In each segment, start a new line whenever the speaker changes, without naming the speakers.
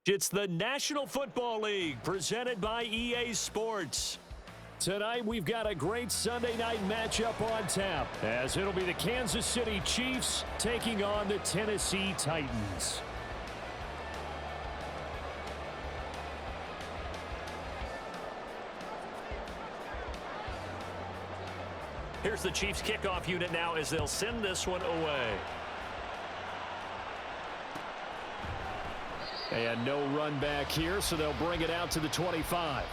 It's the National Football League presented by EA Sports. Tonight we've got a great Sunday night matchup on tap as it'll be the Kansas City Chiefs taking on the Tennessee Titans. Here's the Chiefs kickoff unit now as they'll send this one away. And no run back here, so they'll bring it out to the 25.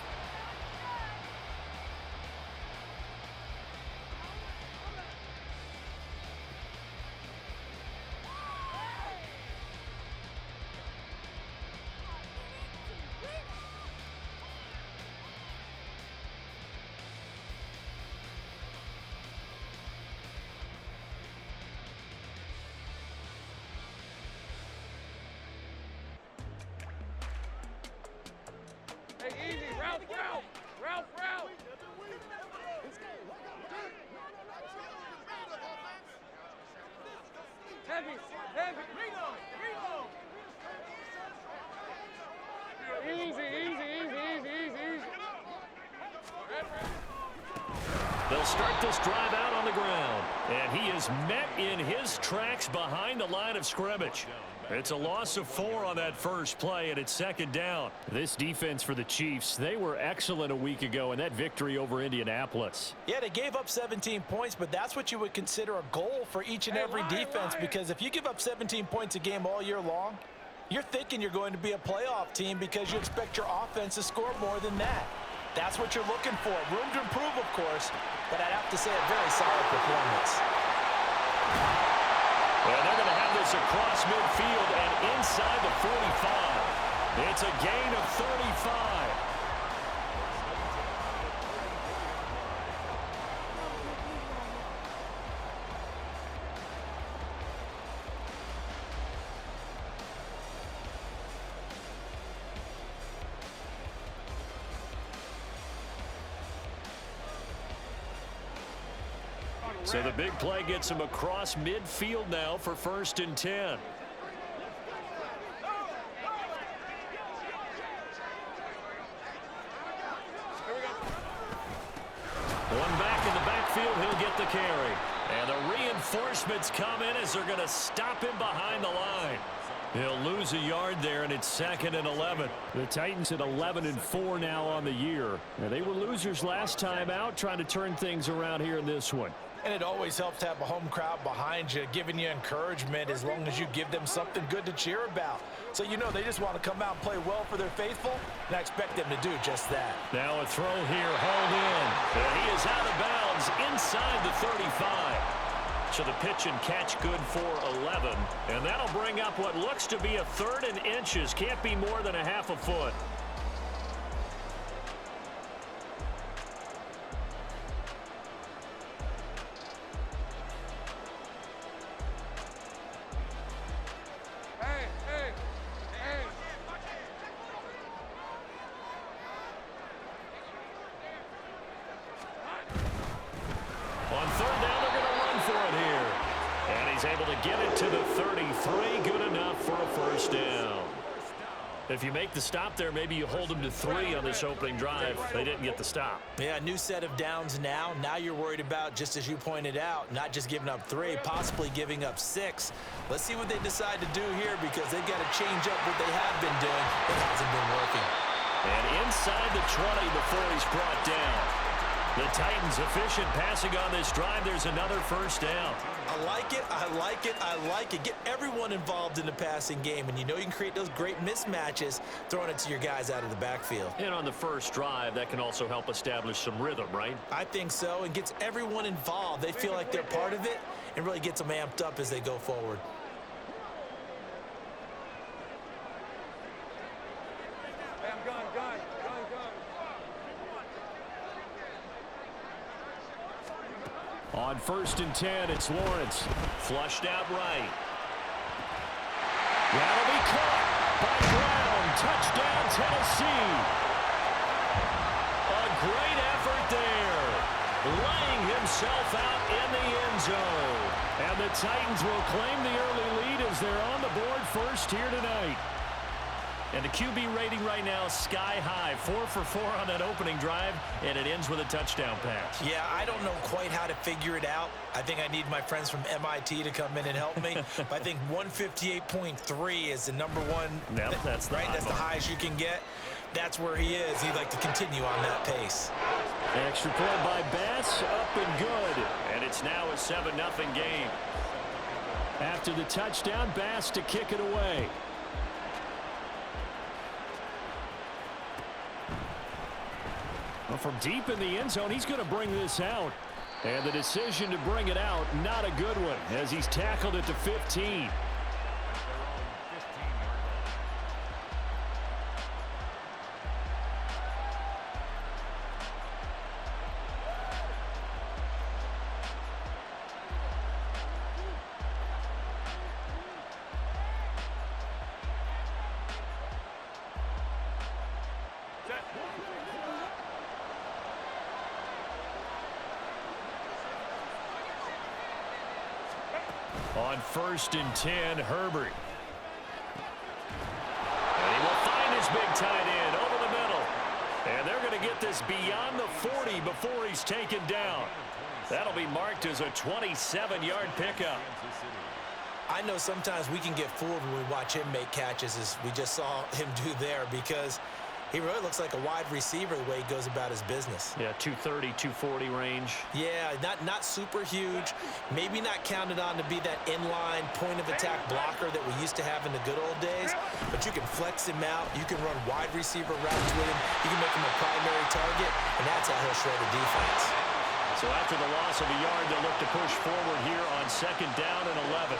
They'll start this drive out on the ground, and he is met in his tracks behind the line of scrimmage. It's a loss of 4 on that first play, and it's second down. This defense for the Chiefs, they were excellent a week ago in that victory over Indianapolis.
Yeah, they gave up 17 points, but that's what you would consider a goal for each and every defense, because if you give up 17 points a game all year long, you're thinking you're going to be a playoff team because you expect your offense to score more than that. That's what you're looking for. Room to improve, of course, but I'd have to say a very solid performance.
And they're going to have this across midfield and inside the 45. It's a gain of 35. So the big play gets him across midfield now for 1st and 10. One back in the backfield, he'll get the carry. And the reinforcements come in as they're going to stop him behind the line. He'll lose a yard there, and it's 2nd and 11. The Titans at 11-4 now on the year. And they were losers last time out, trying to turn things around here in this one.
And it always helps to have a home crowd behind you, giving you encouragement as long as you give them something good to cheer about. So you know they just want to come out and play well for their faithful, and I expect them to do just that.
Now a throw here, hauled in. And he is out of bounds inside the 35. So the pitch and catch good for 11. And that'll bring up what looks to be a 3rd and inches. Can't be more than a half a foot. On 3rd down, they're going to run for it here. And he's able to get it to the 33. Good enough for a 1st down. If you make the stop there, maybe you hold them to 3 on this opening drive. They didn't get the stop.
Yeah, new set of downs now. Now you're worried about, just as you pointed out, not just giving up 3, possibly giving up 6. Let's see what they decide to do here, because they've got to change up what they have been doing. It hasn't been working.
And inside the 20 before he's brought down. The Titans efficient passing on this drive. There's another 1st down.
I like it, I like it, I like it. Get everyone involved in the passing game, and you know you can create those great mismatches throwing it to your guys out of the backfield.
And on the first drive, that can also help establish some rhythm, right?
I think so, and gets everyone involved. They feel like they're part of it, and really gets them amped up as they go forward.
On 1st and 10, it's Lawrence. Flushed out right. That'll be caught by Brown. Touchdown, Tennessee. A great effort there. Laying himself out in the end zone. And the Titans will claim the early lead as they're on the board first here tonight. And the QB rating right now, sky high. 4 for 4 on that opening drive, and it ends with a touchdown pass.
Yeah, I don't know quite how to figure it out. I think I need my friends from MIT to come in and help me. But I think 158.3 is the number one.
Yep, that's the
right. That's the highest you can get. That's where he is. He'd like to continue on that pace.
Extra point by Bass, up and good. And it's now a 7-0 game. After the touchdown, Bass to kick it away. Well, from deep in the end zone, he's going to bring this out. And the decision to bring it out, not a good one, as he's tackled at the 15. On 1st and 10, Herbert. And he will find his big tight end over the middle. And they're going to get this beyond the 40 before he's taken down. That'll be marked as a 27-yard pickup.
I know sometimes we can get fooled when we watch him make catches, as we just saw him do there, because he really looks like a wide receiver the way he goes about his business.
Yeah, 230, 240 range.
Yeah, not super huge. Maybe not counted on to be that inline point-of-attack blocker that we used to have in the good old days. But you can flex him out. You can run wide receiver routes with him. You can make him a primary target, and that's how he'll shred the defense.
So after the loss of a yard, they'll look to push forward here on 2nd down and 11.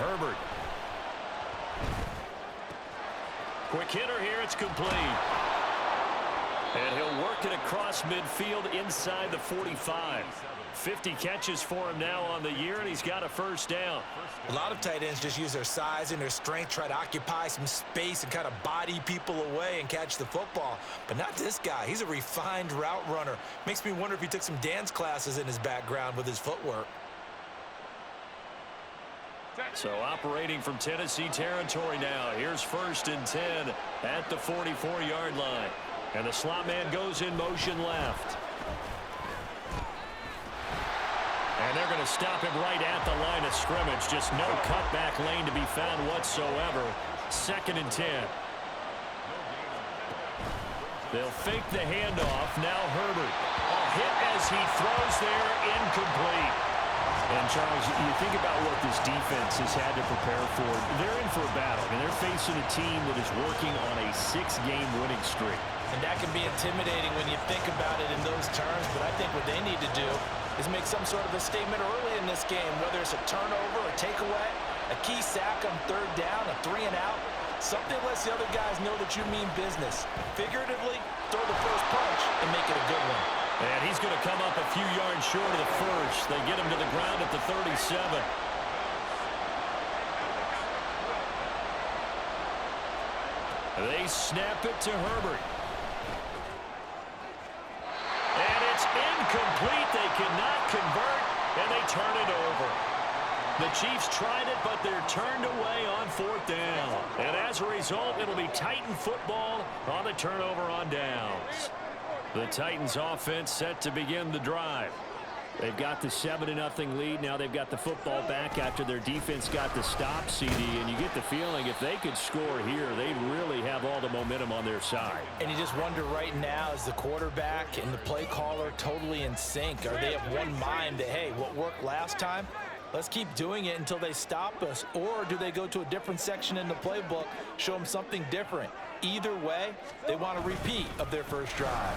Herbert. Quick hitter here. It's complete. And he'll work it across midfield inside the 45. 50 catches for him now on the year, and he's got a 1st down.
A lot of tight ends just use their size and their strength, try to occupy some space and kind of body people away and catch the football. But not this guy. He's a refined route runner. Makes me wonder if he took some dance classes in his background with his footwork.
So operating from Tennessee territory now. Here's 1st and 10 at the 44-yard line. And the slot man goes in motion left. And they're going to stop him right at the line of scrimmage. Just no cutback lane to be found whatsoever. 2nd and 10. They'll fake the handoff. Now Herbert. A hit as he throws there, incomplete. And, Charles, you think about what this defense has had to prepare for. They're in for a battle. I mean, they're facing a team that is working on a 6-game winning streak.
And that can be intimidating when you think about it in those terms. But I think what they need to do is make some sort of a statement early in this game, whether it's a turnover, a takeaway, a key sack on 3rd down, a 3-and-out. Something lets the other guys know that you mean business. Figuratively, throw the first punch and make it a good one.
And he's going to come up a few yards short of the first. They get him to the ground at the 37. They snap it to Herbert. And it's incomplete. They cannot convert, and they turn it over. The Chiefs tried it, but they're turned away on 4th down. And as a result, it'll be Titan football on the turnover on downs. The Titans offense set to begin the drive. They've got the 7-0 lead. Now they've got the football back after their defense got the stop, CD. And you get the feeling if they could score here, they'd really have all the momentum on their side.
And you just wonder right now, is the quarterback and the play caller totally in sync? Are they of one mind that, hey, what worked last time, let's keep doing it until they stop us? Or do they go to a different section in the playbook, show them something different? Either way, they want a repeat of their first drive.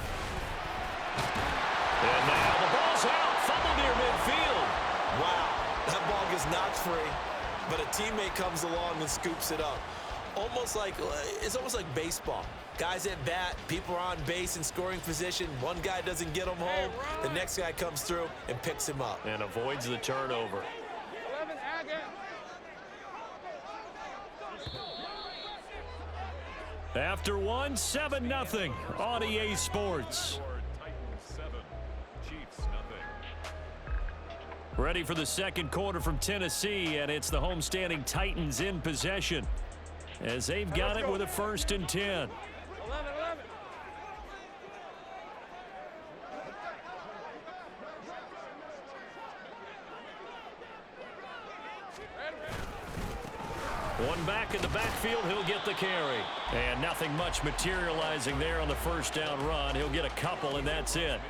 And now the ball's out, fumble near midfield.
Wow, that ball gets knocked free, but a teammate comes along and scoops it up. It's almost like baseball. Guys at bat, people are on base in scoring position. One guy doesn't get him home, the next guy comes through and picks him up.
And avoids the turnover. After one, 7-0 on EA Sports. Ready for the second quarter from Tennessee, and it's the homestanding Titans in possession as they've got it with a 1st and 10. One back in the backfield, he'll get the carry. And nothing much materializing there on the 1st down run. He'll get a couple, and that's it.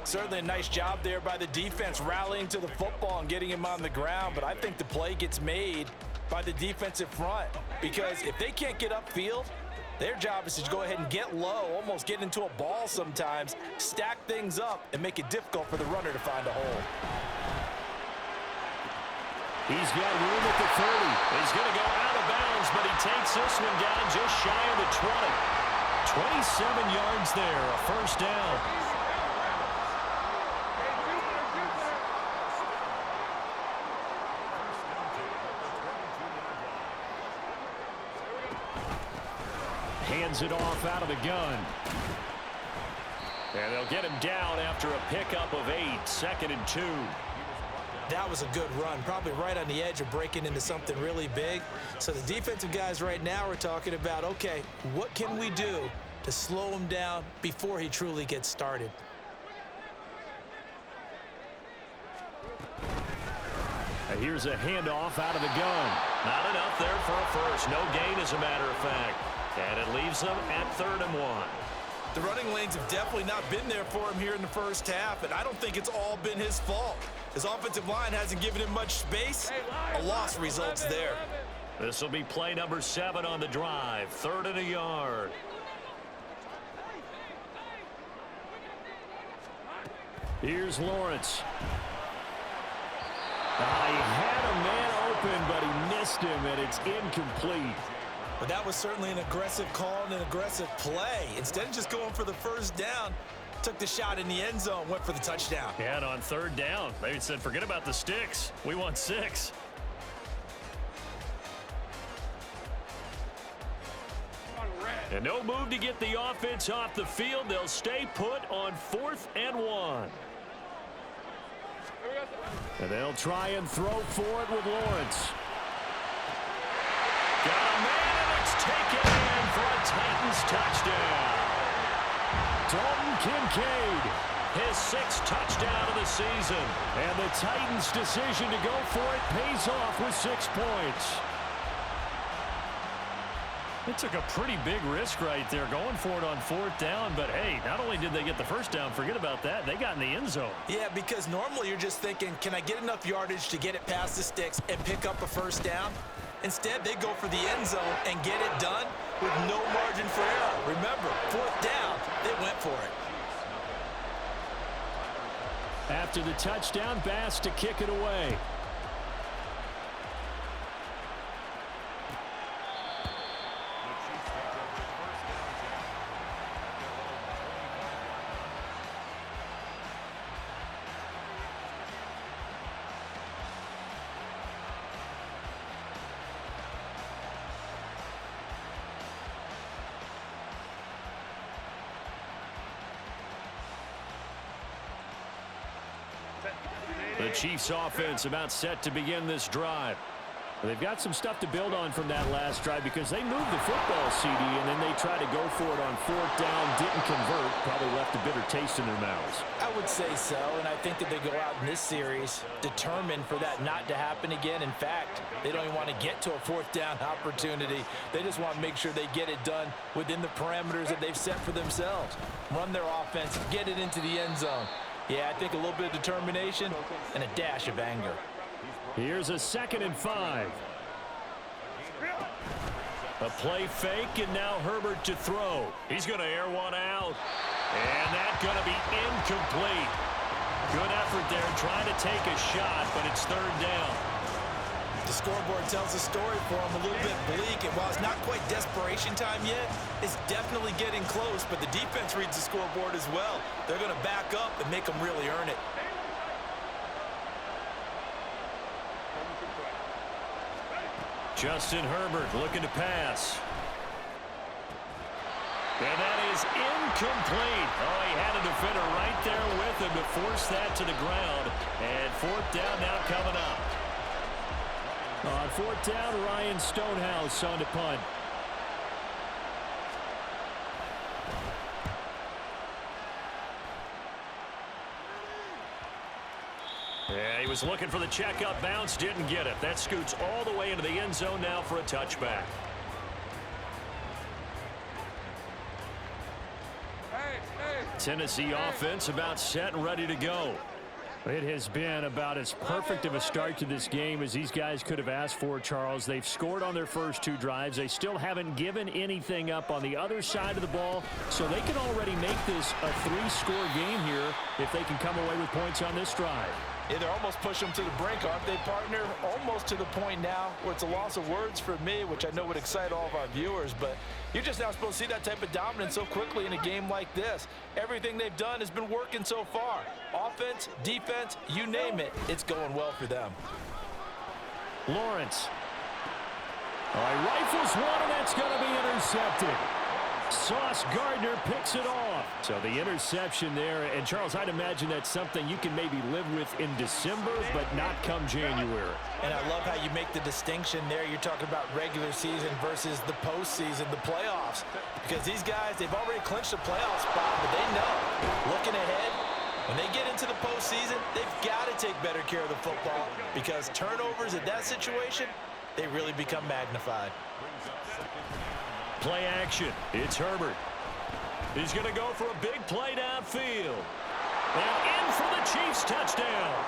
Certainly a nice job there by the defense rallying to the football and getting him on the ground, but I think the play gets made by the defensive front because if they can't get upfield, their job is to go ahead and get low, almost get into a ball sometimes, stack things up, and make it difficult for the runner to find a hole.
He's got room at the 30. He's going to go out of bounds, but he takes this one down just shy of the 20. 27 yards there, a 1st down. Hands it off out of the gun. And they'll get him down after a pickup of 8, 2nd and 2.
That was a good run, probably right on the edge of breaking into something really big. So the defensive guys right now are talking about, okay, what can we do to slow him down before he truly gets started?
And here's a handoff out of the gun. Not enough there for a 1st. No gain, as a matter of fact. And it leaves them at 3rd and 1.
The running lanes have definitely not been there for him here in the 1st half, and I don't think it's all been his fault. His offensive line hasn't given him much space. A loss results there.
This will be play number 7 on the drive. 3rd and a yard. Here's Lawrence. He had a man open, but he missed him, and it's incomplete.
But that was certainly an aggressive call and an aggressive play. Instead of just going for the 1st down, took the shot in the end zone, went for the touchdown.
Yeah, and on 3rd down, they said, forget about the sticks. We want 6. And no move to get the offense off the field. They'll stay put on 4th and 1. And they'll try and throw for it with Lawrence. Got a man, and it's taken in for a Titans touchdown. Dalton Kincaid, his 6th touchdown of the season. And the Titans' decision to go for it pays off with 6 points. It took a pretty big risk right there going for it on 4th down, but hey, not only did they get the 1st down, forget about that, they got in the end zone.
Yeah, because normally you're just thinking, can I get enough yardage to get it past the sticks and pick up a 1st down? Instead, they go for the end zone and get it done with no margin for error. Remember, 4th down, they went for it.
After the touchdown, Bass to kick it away. The Chiefs offense about set to begin this drive. They've got some stuff to build on from that last drive because they moved the football, CD, and then they tried to go for it on 4th down, didn't convert, probably left a bitter taste in their mouths.
I would say so, and I think that they go out in this series determined for that not to happen again. In fact, they don't even want to get to a 4th down opportunity. They just want to make sure they get it done within the parameters that they've set for themselves. Run their offense, get it into the end zone. Yeah, I think a little bit of determination and a dash of anger.
Here's a 2nd and 5. A play fake, and now Herbert to throw. He's going to air one out. And that's going to be incomplete. Good effort there trying to take a shot, but it's 3rd down.
The scoreboard tells a story for him, a little bit bleak, and while it's not quite desperation time yet, it's definitely getting close, but the defense reads the scoreboard as well. They're going to back up and make them really earn it.
Justin Herbert looking to pass. And that is incomplete. Oh, he had a defender right there with him to force that to the ground. And fourth down now coming up. On fourth down, Ryan Stonehouse on to punt. Yeah, he was looking for the checkup bounce, didn't get it. That scoots all the way into the end zone now for a touchback. Tennessee offense about set and ready to go. It has been about as perfect of a start to this game as these guys could have asked for, Charles. They've scored on their first two drives. They still haven't given anything up on the other side of the ball, so they can already make this a three-score game here if they can come away with points on this drive.
Yeah, they're almost pushing them to the brink, aren't they, partner? Almost to the point now where it's a loss of words for me, which I know would excite all of our viewers, but you're just now supposed to see that type of dominance so quickly in a game like this. Everything they've done has been working so far. Offense, defense, you name it, it's going well for them.
Lawrence. All right, rifles one, and that's going to be intercepted. Sauce Gardner picks it off. So the interception there, and Charles, I'd imagine that's something you can maybe live with in December, but not come January.
And I love how you make the distinction there. You're talking about regular season versus the postseason, the playoffs. Because these guys, they've already clinched a playoff spot, but they know, looking ahead, when they get into the postseason, they've got to take better care of the football because turnovers in that situation, they really become magnified.
Play action. It's Herbert. He's going to go for a big play downfield. And in for the Chiefs touchdown.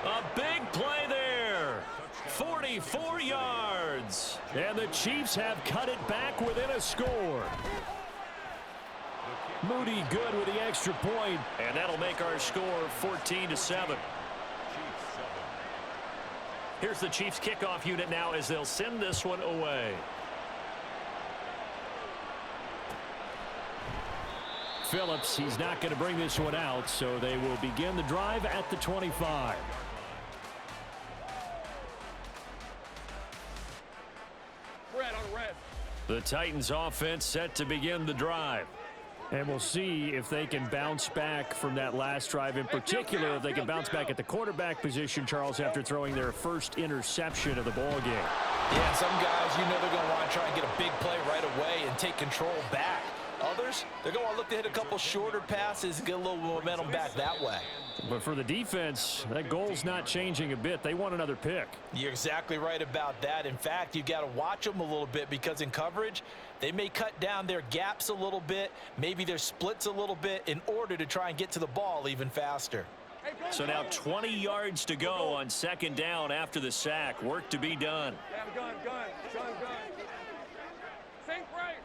A big play there. 44 yards. And the Chiefs have cut it back within a score. Moody good with the extra point. And that'll make our score 14-7. Here's the Chiefs kickoff unit now as they'll send this one away. Phillips, he's not going to bring this one out, so they will begin the drive at the 25.
Red on red.
The Titans offense set to begin the drive. And we'll see if they can bounce back from that last drive. In particular, if they can bounce back at the quarterback position, Charles, after throwing their first interception of the ball game.
Yeah, some guys, you know they're going to want to try and get a big play right away and take control back. Others, they're going to look to hit a couple shorter passes and get a little momentum back that way.
But for the defense, that goal's not changing a bit. They want another pick.
You're exactly right about that. In fact, you've got to watch them a little bit because in coverage, they may cut down their gaps a little bit, maybe their splits a little bit in order to try and get to the ball even faster.
So now 20 yards to go on second down after the sack. Work to be done.
Gun. Think right.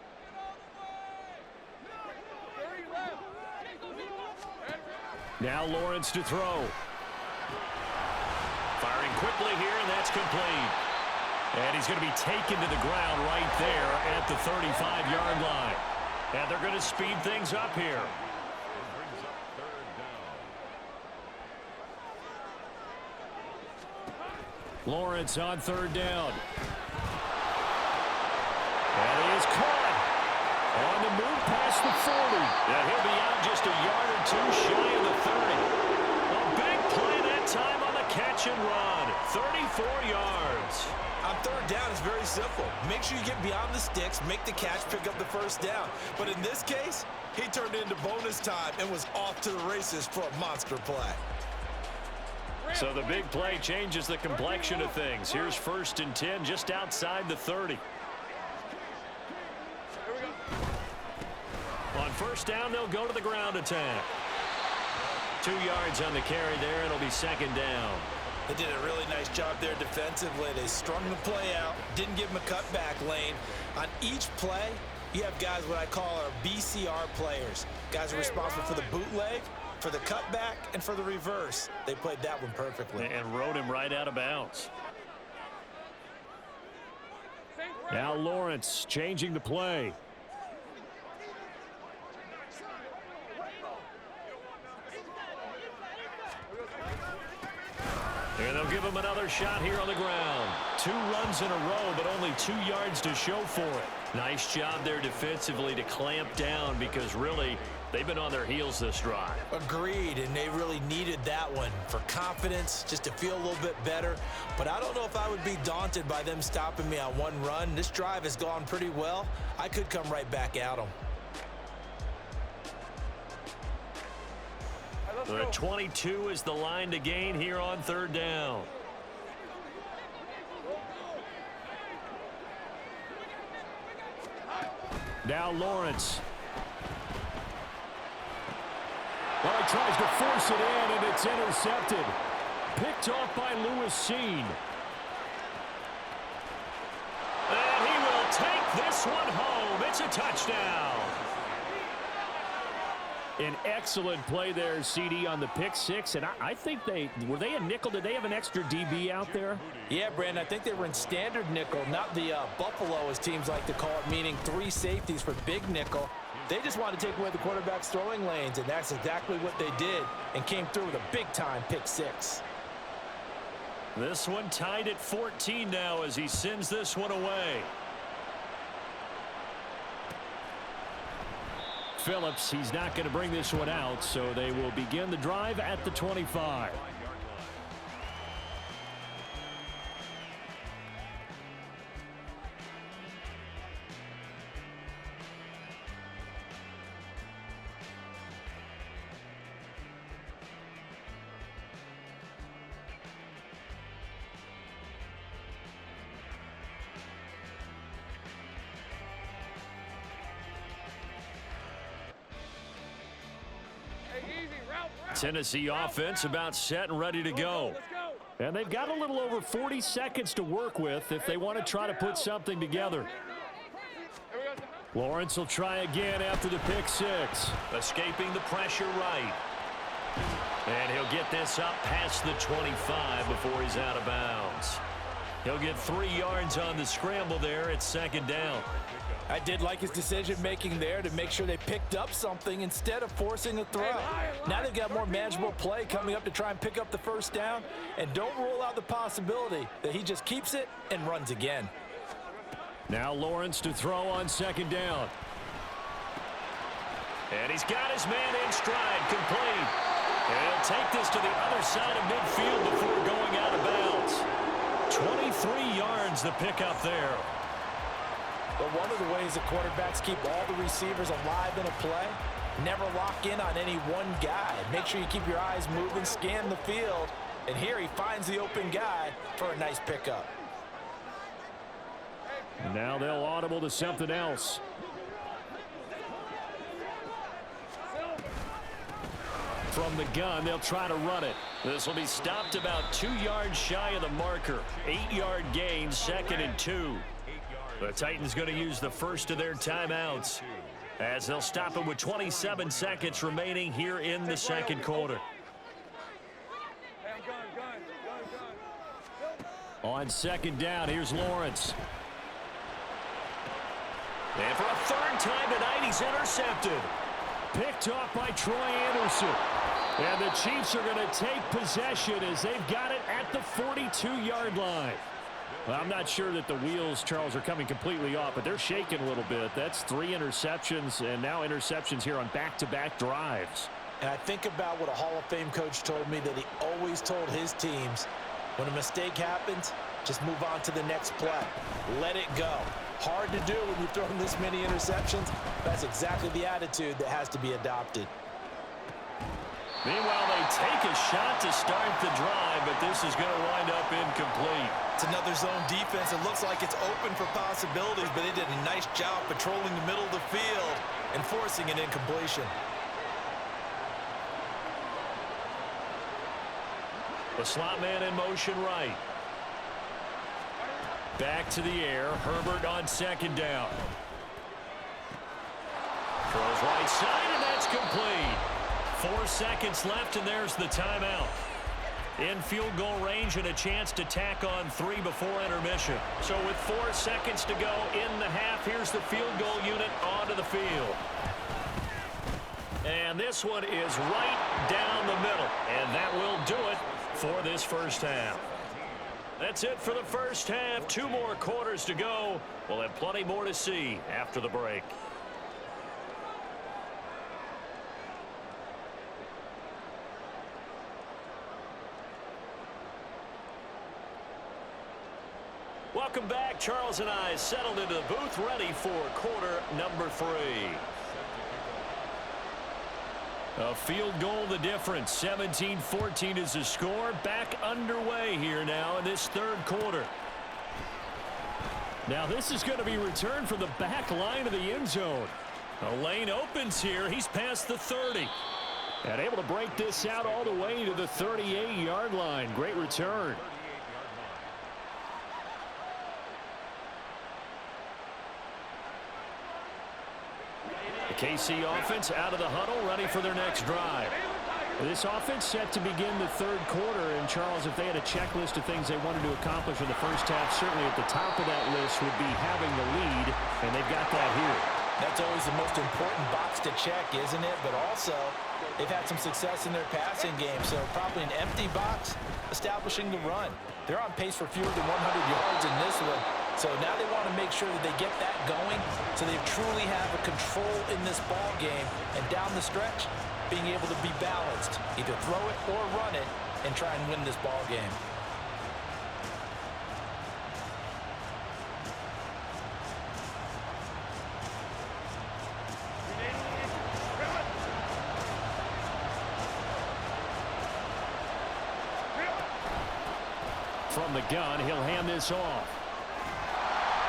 Now Lawrence to throw. Firing quickly here, and that's complete. And he's going to be taken to the ground right there at the 35-yard line. And they're going to speed things up here. Lawrence on third down. And he is caught. On the move past the 40. And he'll be out just a yard or two shy of the 30. A big play that time on the catch and run. 34 yards.
On third down, it's very simple. Make sure you get beyond the sticks, make the catch, pick up the first down. But in this case, he turned into bonus time and was off to the races for a monster play.
So the big play changes the complexion of things. Here's 1st and 10 just outside the 30. On first down, they'll go to the ground attack. 2 yards on the carry there. It'll be second down.
They did a really nice job there defensively. They strung the play out, didn't give him a cutback lane. On each play, you have guys what I call our BCR players. Guys are responsible for the bootleg, for the cutback, and for the reverse. They played that one perfectly.
And rode him right out of bounds. Now Lawrence changing the play. And they'll give him another shot here on the ground. 2 runs in a row, but only 2 yards to show for it. Nice job there defensively to clamp down because really they've been on their heels this drive.
Agreed, and they really needed that one for confidence, just to feel a little bit better. But I don't know if I would be daunted by them stopping me on 1 run. This drive has gone pretty well. I could come right back at them.
The 22 is the line to gain here on 3rd down. Now Lawrence. Well, he tries to force it in, and it's intercepted. Picked off by Lewis Seen. And he will take this one home. It's a touchdown. An excellent play there, CD, on the pick 6. And I think were they a nickel? Did they have an extra DB out there?
Yeah, Brandon, I think they were in standard nickel, not the Buffalo, as teams like to call it, meaning 3 safeties for big nickel. They just wanted to take away the quarterback's throwing lanes, and that's exactly what they did and came through with a big-time pick 6.
This one tied at 14 now as he sends this one away. Phillips, he's not going to bring this one out, so they will begin the drive at the 25. Tennessee offense about set and ready to go. And they've got a little over 40 seconds to work with if they want to try to put something together. Lawrence will try again after the pick 6. Escaping the pressure right. And he'll get this up past the 25 before he's out of bounds. He'll get 3 yards on the scramble there at 2nd down.
I did like his decision-making there to make sure they picked up something instead of forcing a throw. Now they've got more manageable play coming up to try and pick up the 1st down, and don't rule out the possibility that he just keeps it and runs again.
Now Lawrence to throw on 2nd down. And he's got his man in stride, complete. And he'll take this to the other side of midfield before going out of bounds. 23 yards the pickup there.
But one of the ways that quarterbacks keep all the receivers alive in a play, never lock in on any one guy. Make sure you keep your eyes moving, scan the field, and here he finds the open guy for a nice pickup.
Now they'll audible to something else. From the gun, they'll try to run it. This will be stopped about 2 yards shy of the marker. 8-yard gain, 2nd and 2. The Titans going to use the first of their timeouts as they'll stop it with 27 seconds remaining here in the 2nd quarter. On 2nd down, here's Lawrence. And for a 3rd time tonight, he's intercepted. Picked off by Troy Anderson. And the Chiefs are going to take possession as they've got it at the 42-yard line. Well, I'm not sure that the wheels, Charles, are coming completely off, but they're shaking a little bit. That's 3 interceptions, and now interceptions here on back-to-back drives.
And I think about what a Hall of Fame coach told me that he always told his teams, when a mistake happens, just move on to the next play. Let it go. Hard to do when you've thrown this many interceptions. That's exactly the attitude that has to be adopted.
Meanwhile, they take a shot to start the drive, but this is going to wind up incomplete.
It's another zone defense. It looks like it's open for possibilities, but they did a nice job patrolling the middle of the field and forcing an incompletion.
The slot man in motion right. Back to the air. Herbert on 2nd down. Throws right side, and that's complete. 4 seconds left, and there's the timeout. In field goal range and a chance to tack on 3 before intermission. So with 4 seconds to go in the half, here's the field goal unit onto the field. And this one is right down the middle. And that will do it for this 1st half. That's it for the first half. 2 more quarters to go. We'll have plenty more to see after the break. Welcome back. Charles and I settled into the booth, ready for quarter number 3. A field goal the difference. 17-14 is the score. Back underway here now in this third quarter. Now this is going to be returned from the back line of the end zone. A lane opens here. He's past the 30. And able to break this out all the way to the 38-yard line. Great return. The KC offense out of the huddle, ready for their next drive. This offense set to begin the third quarter. And, Charles, if they had a checklist of things they wanted to accomplish in the first half, certainly at the top of that list would be having the lead, and they've got that here.
That's always the most important box to check, isn't it? But also, they've had some success in their passing game, so probably an empty box establishing the run. They're on pace for fewer than 100 yards in this one. So now they want to make sure that they get that going so they truly have a control in this ball game. And down the stretch, being able to be balanced. Either throw it or run it and try and win this ball game.
From the gun, he'll hand this off.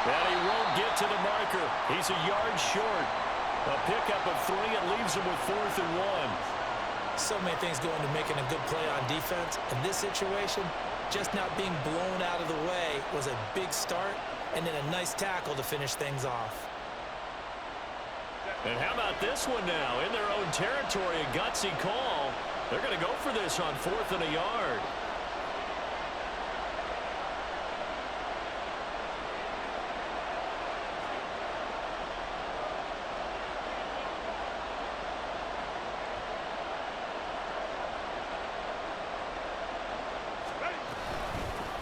And he won't get to the marker. He's a yard short. A pickup of 3. It leaves him with 4th and 1.
So many things go into making a good play on defense. In this situation, just not being blown out of the way was a big start, and then a nice tackle to finish things off.
And how about this one now? In their own territory, a gutsy call. They're going to go for this on 4th and a yard.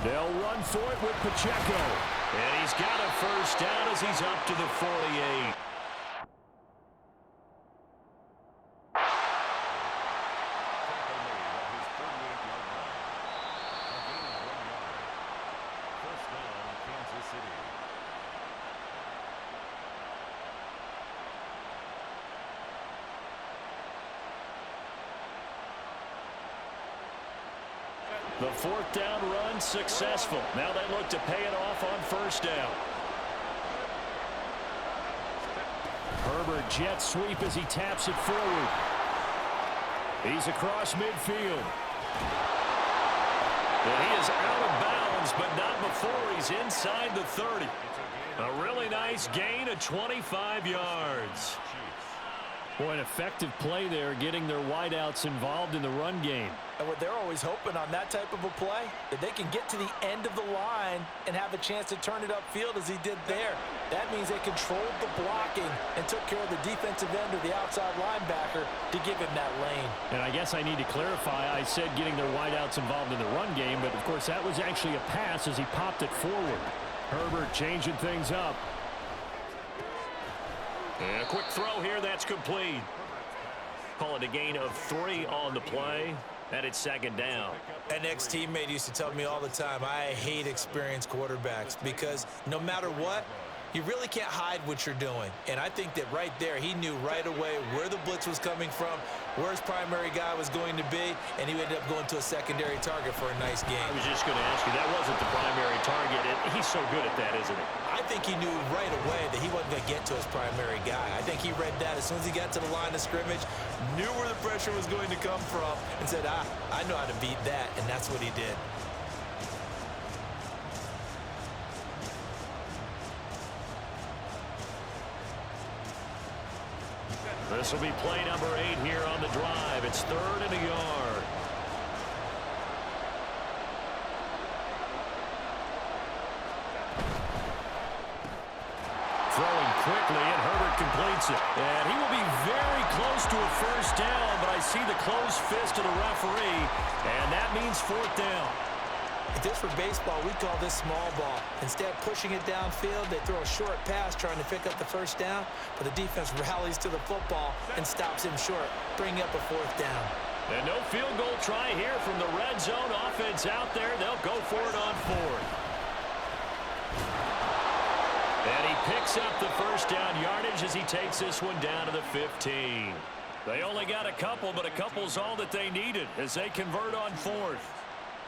They'll run for it with Pacheco. And he's got a first down as he's up to the 48. The 4th down run successful. Now they look to pay it off on 1st down. Herbert jet sweep as he taps it forward. He's across midfield. And he is out of bounds, but not before he's inside the 30. A really nice gain of 25 yards. Boy, an effective play there, getting their wideouts involved in the run game.
And what they're always hoping on that type of a play, that they can get to the end of the line and have a chance to turn it upfield as he did there. That means they controlled the blocking and took care of the defensive end or the outside linebacker to give him that lane.
And I guess I need to clarify, I said getting their wideouts involved in the run game, but of course that was actually a pass as he popped it forward. Herbert changing things up. And a quick throw here, that's complete. Call it a gain of 3 on the play, and it's 2nd down.
An ex-teammate used to tell me all the time, I hate experienced quarterbacks because no matter what, you really can't hide what you're doing. And I think that right there, he knew right away where the blitz was coming from, where his primary guy was going to be, and he ended up going to a secondary target for a nice game.
I was just going to ask you, that wasn't the primary target. He's so good at that, isn't he?
I think he knew right away that he wasn't going to get to his primary guy. I think he read that as soon as he got to the line of scrimmage, knew where the pressure was going to come from, and said, I know how to beat that, and that's what he did.
This will be play number 8 here on the drive. It's 3rd and a yard. Throwing quickly, and Herbert completes it. And he will be very close to a first down, but I see the closed fist of the referee, and that means 4th down.
If this were baseball, we'd call this small ball. Instead of pushing it downfield, they throw a short pass trying to pick up the first down, but the defense rallies to the football and stops him short, bringing up a fourth down.
And no field goal try here from the red zone offense out there. They'll go for it on fourth. And he picks up the first down yardage as he takes this one down to the 15. They only got a couple, but a couple's all that they needed as they convert on fourth.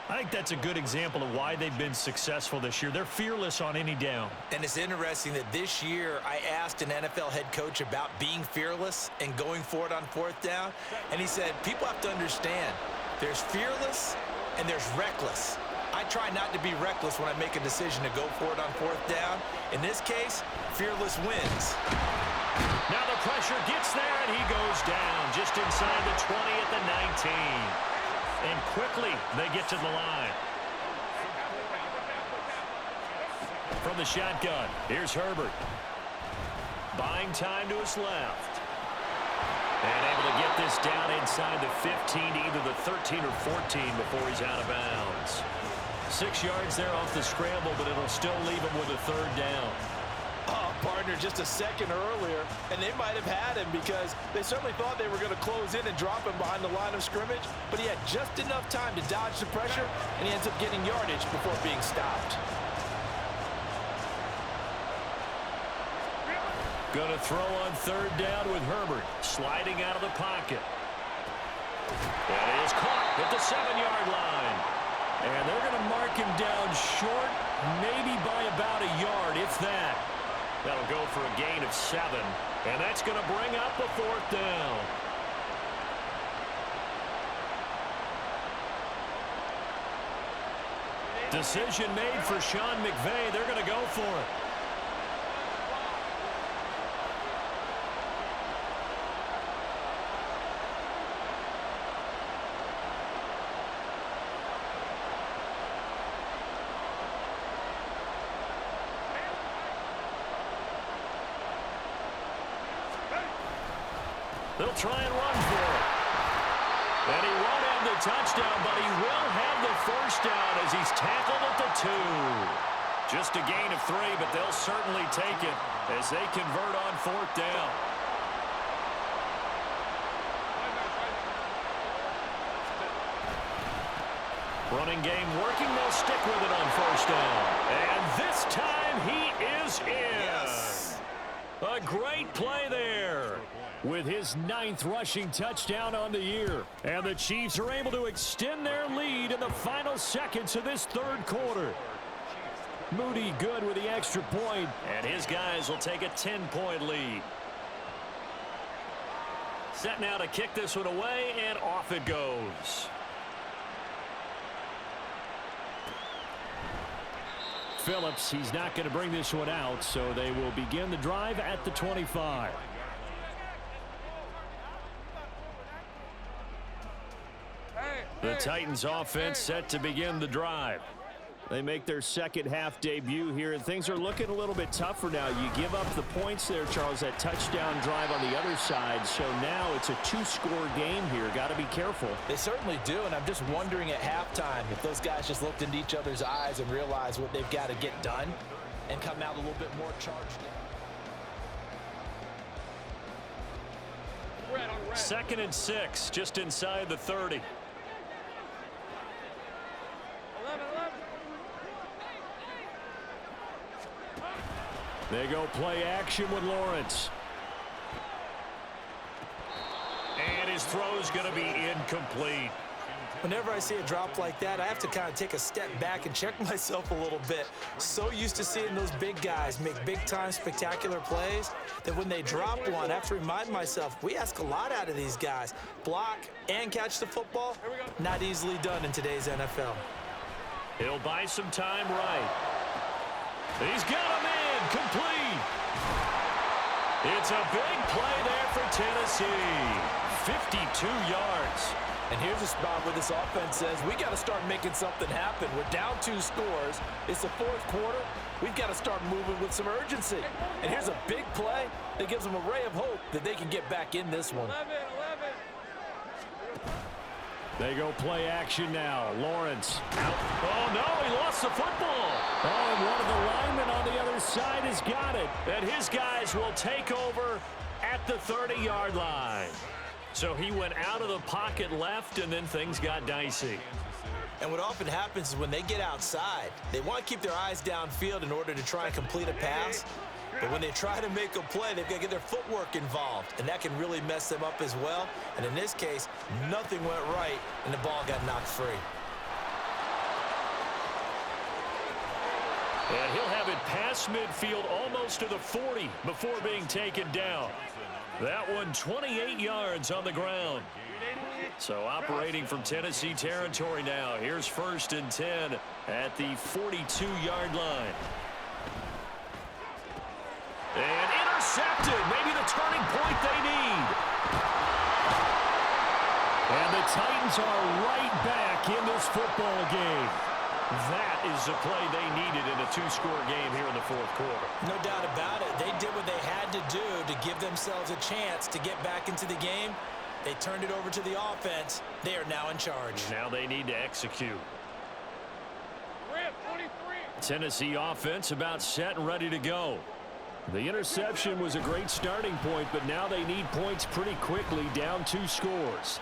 I think that's a good example of why they've been successful this year. They're fearless on any down.
And it's interesting that this year I asked an NFL head coach about being fearless and going for it on fourth down. And he said, people have to understand, there's fearless and there's reckless. I try not to be reckless when I make a decision to go for it on fourth down. In this case, fearless wins.
Now the pressure gets there, and he goes down just inside the 20 at the 19. And quickly, they get to the line. From the shotgun, here's Herbert. Buying time to his left. And able to get this down inside the 15 to either the 13 or 14 before he's out of bounds. 6 yards there off the scramble, but it'll still leave him with a third down.
Oh, partner, just a second earlier, and they might have had him because they certainly thought they were going to close in and drop him behind the line of scrimmage, but he had just enough time to dodge the pressure, and he ends up getting yardage before being stopped.
Going to throw on third down with Herbert, sliding out of the pocket. That is caught at the 7-yard line. And they're going to mark him down short, maybe by about a yard, if that. That'll go for a gain of 7, and that's going to bring up a fourth down. Decision made for Sean McVay. They're going to go for it. They'll try and run for it. And he won't have the touchdown, but he will have the first down as he's tackled at the 2. Just a gain of 3, but they'll certainly take it as they convert on fourth down. Running game working. They'll stick with it on first down. And this time he is in.
Yes.
A great play there with his 9th rushing touchdown on the year. And the Chiefs are able to extend their lead in the final seconds of this third quarter. Moody good with the extra point, and his guys will take a 10-point lead. Set now to kick this one away, and off it goes. Phillips, he's not going to bring this one out, so they will begin the drive at the 25. The Titans offense set to begin the drive. They make their second half debut here, and things are looking a little bit tougher now. You give up the points there, Charles, that touchdown drive on the other side. So now it's a 2-score game here. Got to be careful.
They certainly do, and I'm just wondering at halftime if those guys just looked into each other's eyes and realized what they've got to get done and come out a little bit more charged.
2nd and 6, just inside the 30.
11.
They go play action with Lawrence. And his throw's going to be incomplete.
Whenever I see a drop like that, I have to kind of take a step back and check myself a little bit. So used to seeing those big guys make big-time spectacular plays that when they drop one, I have to remind myself, we ask a lot out of these guys. Block and catch the football, not easily done in today's NFL.
He'll buy some time right. He's got him in, complete. It's a big play there for Tennessee. 52 yards.
And here's a spot where this offense says, we got to start making something happen. We're down 2 scores. It's the 4th quarter. We've got to start moving with some urgency. And here's a big play that gives them a ray of hope that they can get back in this one.
11.
They go play action now. Lawrence out. Oh, no, he lost the football. Oh, and one of the linemen on the other side has got it. And his guys will take over at the 30-yard line. So he went out of the pocket left, and then things got dicey.
And what often happens is when they get outside, they want to keep their eyes downfield in order to try and complete a pass. But when they try to make a play, they've got to get their footwork involved, and that can really mess them up as well. And in this case, nothing went right, and the ball got knocked free.
And he'll have it past midfield almost to the 40 before being taken down. That one 28 yards on the ground. So operating from Tennessee territory now. Here's 1st and 10 at the 42-yard line. And intercepted. Maybe the turning point they need. And the Titans are right back in this football game. That is the play they needed in a 2-score game here in the 4th quarter.
No doubt about it. They did what they had to do to give themselves a chance to get back into the game. They turned it over to the offense. They are now in charge.
Now they need to execute.
Red 23.
Tennessee offense about set and ready to go. The interception was a great starting point, but now they need points pretty quickly, down 2 scores.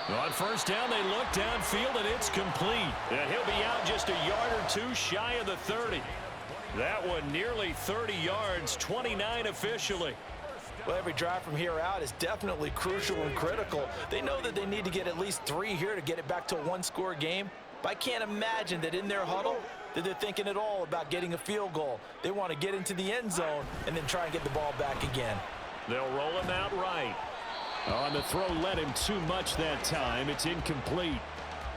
On 1st down, they look downfield, and it's complete. And he'll be out just a yard or 2 shy of the 30. That one nearly 30 yards, 29 officially.
Well, every drive from here out is definitely crucial and critical. They know that they need to get at least 3 here to get it back to a 1-score game. But I can't imagine that in their huddle that they're thinking at all about getting a field goal. They want to get into the end zone and then try and get the ball back again.
They'll roll him out right. Oh, and the throw led him too much that time. It's incomplete.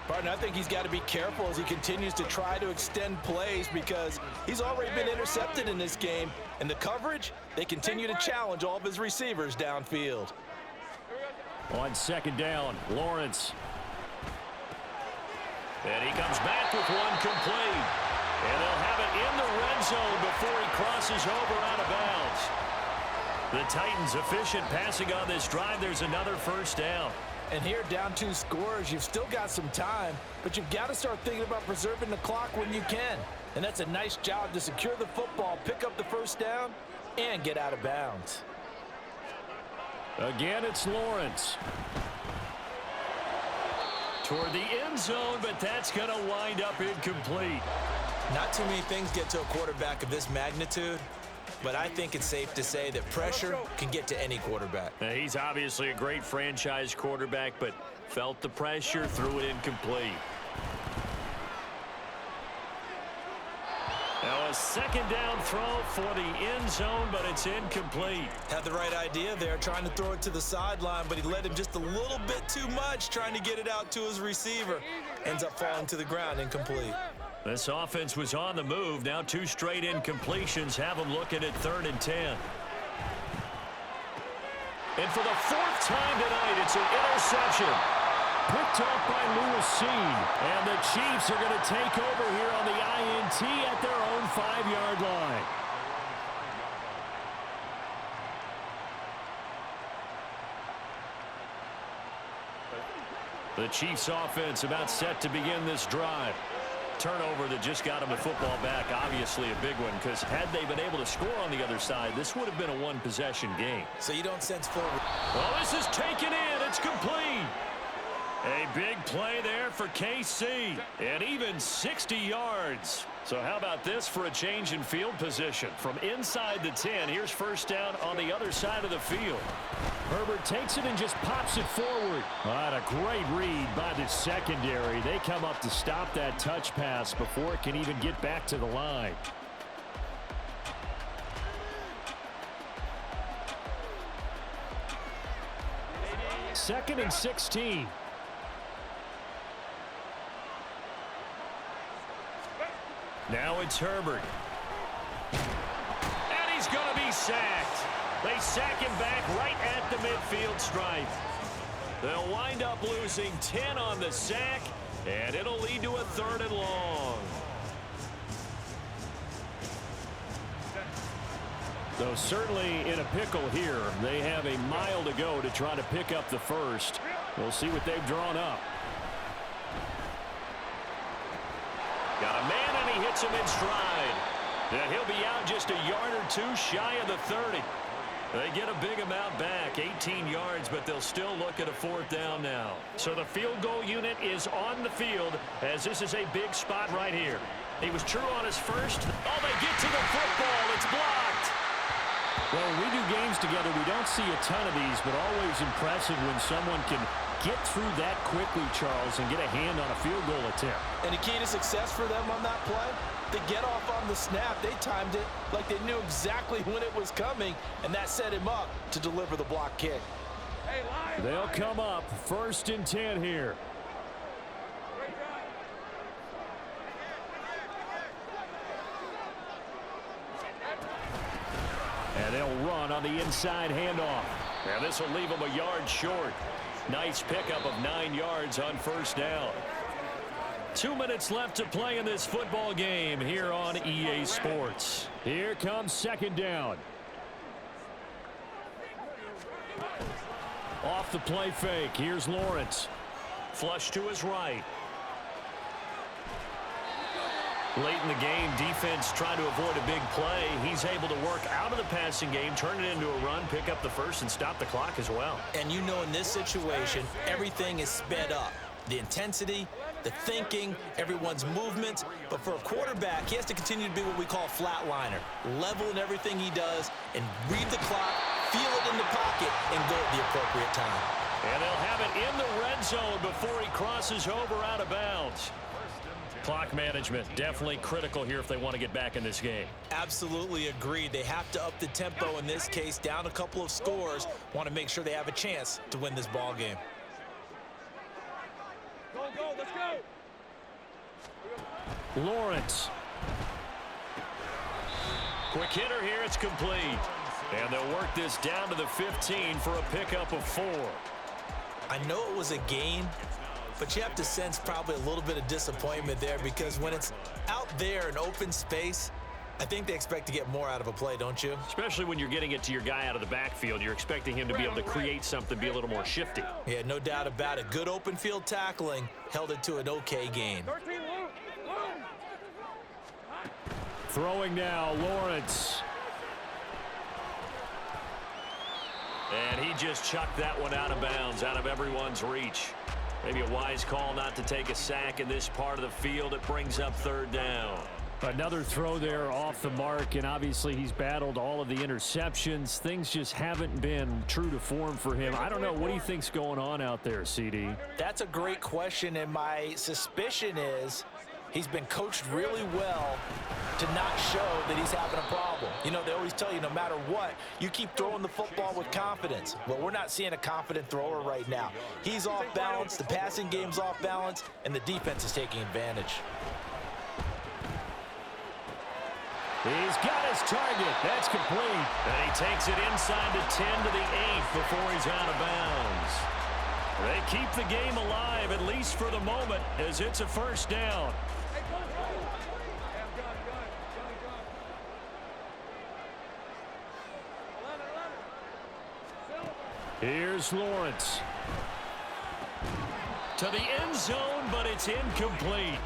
Barton, I think he's got to be careful as he continues to try to extend plays because he's already been intercepted in this game. And the coverage, they continue to challenge all of his receivers downfield.
On 2nd down, Lawrence. And he comes back with one complete. And they'll have it in the red zone before he crosses over out of bounds. The Titans efficient passing on this drive. There's another 1st down.
And here, down 2 scores, you've still got some time, but you've got to start thinking about preserving the clock when you can. And that's a nice job to secure the football, pick up the 1st down, and get out of bounds.
Again, it's Lawrence. Toward the end zone, but that's going to wind up incomplete.
Not too many things get to a quarterback of this magnitude, but I think it's safe to say that pressure can get to any quarterback.
Now, he's obviously a great franchise quarterback, but felt the pressure, threw it incomplete. Now a 2nd down throw for the end zone, but it's incomplete.
Had the right idea there, trying to throw it to the sideline, but he led him just a little bit too much, trying to get it out to his receiver. Ends up falling to the ground, incomplete.
This offense was on the move. Now 2 straight incompletions have them looking at 3rd and 10. And for the 4th time tonight, it's an interception. Picked off by Lewis. And the Chiefs are going to take over here on the INT at their own 5-yard line. The Chiefs offense about set to begin this drive. Turnover that just got them the football back, obviously a big one, because had they been able to score on the other side, this would have been a 1-possession game.
So you don't sense full...
Well, this is taken in. It's complete. A big play there for KC, and even 60 yards. So how about this for a change in field position? From inside the 10, here's 1st down on the other side of the field. Herbert takes it and just pops it forward. What a great read by the secondary. They come up to stop that touch pass before it can even get back to the line. Second and 16. Now it's Herbert. And he's going to be sacked. They sack him back right at the midfield stripe. They'll wind up losing 10 on the sack, and it'll lead to a 3rd and long. So certainly in a pickle here. They have a mile to go to try to pick up the 1st. We'll see what they've drawn up. Got a man, and he hits him in stride. And he'll be out just a yard or two shy of the 30. They get a big amount back, 18 yards, but they'll still look at a 4th down now. So the field goal unit is on the field, as this is a big spot right here. He was true on his first. Oh, they get to the football. It's blocked.
Well, when we do games together, we don't see a ton of these, but always impressive when someone can get through that quickly, Charles, and get a hand on a field goal attempt.
And the key to success for them on that play, to get off on the snap, they timed it like they knew exactly when it was coming, and that set him up to deliver the block kick.
Hey, Lion,
They'll come up 1st and 10 here. And they'll run on the inside handoff. And this will leave them a yard short. Nice pickup of 9 yards on 1st down. 2 minutes left to play in this football game here on EA Sports. Here comes 2nd down. Off the play fake. Here's Lawrence. Flush to his right. Late in the game, defense trying to avoid a big play. He's able to work out of the passing game, turn it into a run, pick up the first, and stop the clock as well.
And you know in this situation, everything is sped up. The intensity, the thinking, everyone's movements. But for a quarterback, he has to continue to be what we call a flatliner. Level in everything he does and read the clock, feel it in the pocket, and go at the appropriate time.
And they'll have it in the red zone before he crosses over out of bounds. Clock management definitely critical here if they want to get back in this game.
Absolutely agreed. They have to up the tempo in this case, down a couple of scores. Want to make sure they have a chance to win this ball game.
go, let's go.
Lawrence. Quick hitter here, it's complete. And they'll work this down to the 15 for a pickup of 4.
I know it was a gain, but you have to sense probably a little bit of disappointment there because when it's out there in open space, I think they expect to get more out of a play, don't you?
Especially when you're getting it to your guy out of the backfield. You're expecting him to be able to create something, be a little more shifty.
Yeah, no doubt about it. Good open field tackling held it to an okay gain.
13, Luke.
Throwing now, Lawrence. And he just chucked that one out of bounds, out of everyone's reach. Maybe a wise call not to take a sack in this part of the field. It brings up 3rd down.
Another throw there off the mark, and obviously he's battled all of the interceptions. Things just haven't been true to form for him. I don't know. What do you think's going on out there, CD?
That's a great question, and my suspicion is he's been coached really well to not show that he's having a problem. You know, they always tell you no matter what, you keep throwing the football with confidence. Well, we're not seeing a confident thrower right now. He's off balance, the passing game's off balance, and the defense is taking advantage.
He's got his target. That's complete. And he takes it inside the 10 to the 8 before he's out of bounds. They keep the game alive, at least for the moment, as it's a 1st down. Here's Lawrence. To the end zone, but it's incomplete.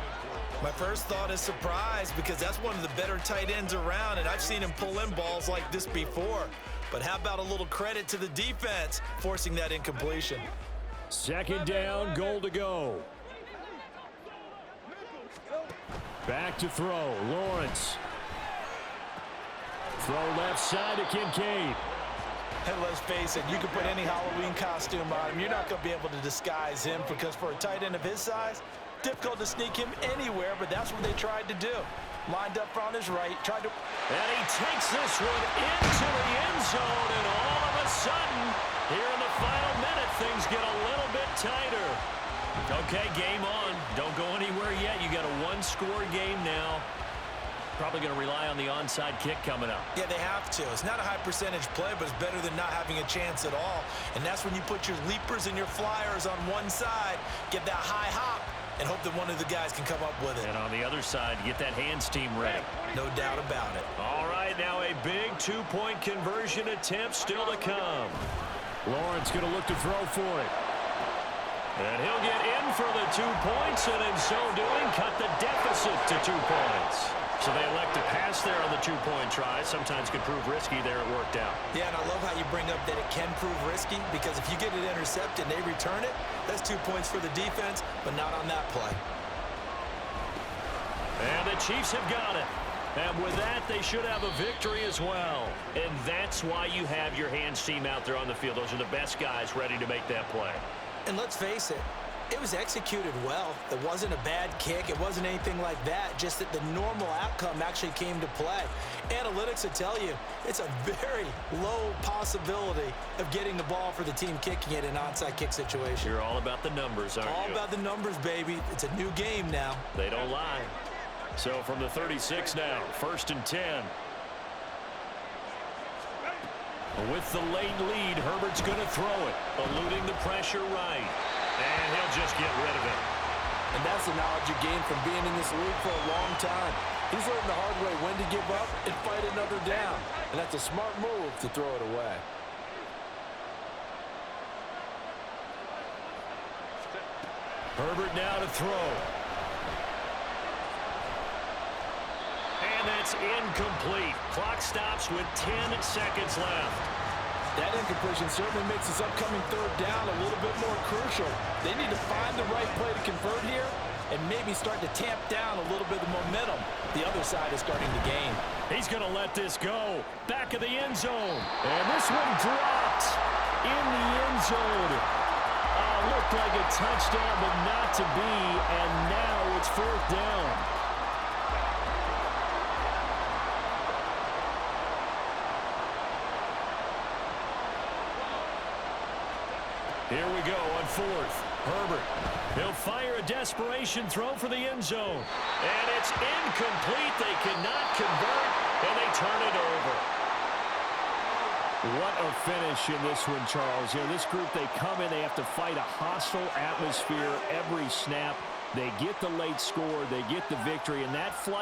My first thought is surprise because that's one of the better tight ends around, and I've seen him pull in balls like this before. But how about a little credit to the defense forcing that incompletion?
2nd down, goal to go. Back to throw, Lawrence. Throw left side to Kincaid.
And let's face it, you can put any Halloween costume on him. You're not going to be able to disguise him because for a tight end of his size, difficult to sneak him anywhere, but that's what they tried to do. Lined up on his right, tried to...
And he takes this one into the end zone, and all of a sudden, here in the final minute, things get a little bit tighter. Okay, game on. Don't go anywhere yet. You got a 1-score game now. Probably going to rely on the onside kick coming up.
Yeah, they have to. It's not a high percentage play, but it's better than not having a chance at all. And that's when you put your leapers and your flyers on one side, get that high hop, and hope that one of the guys can come up with it.
And on the other side, get that hands team ready.
No doubt about it.
All right, now a big 2-point conversion attempt still to come.
Lawrence going to look to throw for it.
And he'll get in for the 2 points, and in so doing, cut the deficit to 2 points. So they elect to pass there on the 2-point try. Sometimes could prove risky there. It worked out.
Yeah, and I love how you bring up that it can prove risky, because if you get it intercepted and they return it, that's 2 points for the defense, but not on that play.
And the Chiefs have got it. And with that, they should have a victory as well. And that's why you have your hands team out there on the field. Those are the best guys ready to make that play.
And let's face it, it was executed well. It wasn't a bad kick. It wasn't anything like that. Just that the normal outcome actually came to play. Analytics will tell you it's a very low possibility of getting the ball for the team kicking it in an onside kick situation.
You're all about the numbers, aren't you?
All about the numbers, baby. It's a new game now.
They don't lie. So from the 36 now, 1st and 10. With the late lead, Herbert's going to throw it, eluding the pressure right. And he'll just get rid of it.
And that's the knowledge you gain from being in this league for a long time. He's learned the hard way when to give up and fight another down. And that's a smart move to throw it away.
Herbert now to throw. And that's incomplete. Clock stops with 10 seconds left.
That incompletion certainly makes this upcoming 3rd down a little bit more crucial. They need to find the right play to convert here and maybe start to tamp down a little bit of momentum the other side is starting to gain.
He's going to let this go. Back of the end zone. And this one dropped in the end zone. Looked like a touchdown, but not to be. And now it's 4th down. Here we go on 4th. Herbert. He'll fire a desperation throw for the end zone. And it's incomplete. They cannot convert, and they turn it over.
What a finish in this one, Charles. You know, this group, they come in, they have to fight a hostile atmosphere every snap. They get the late score, they get the victory, and that flight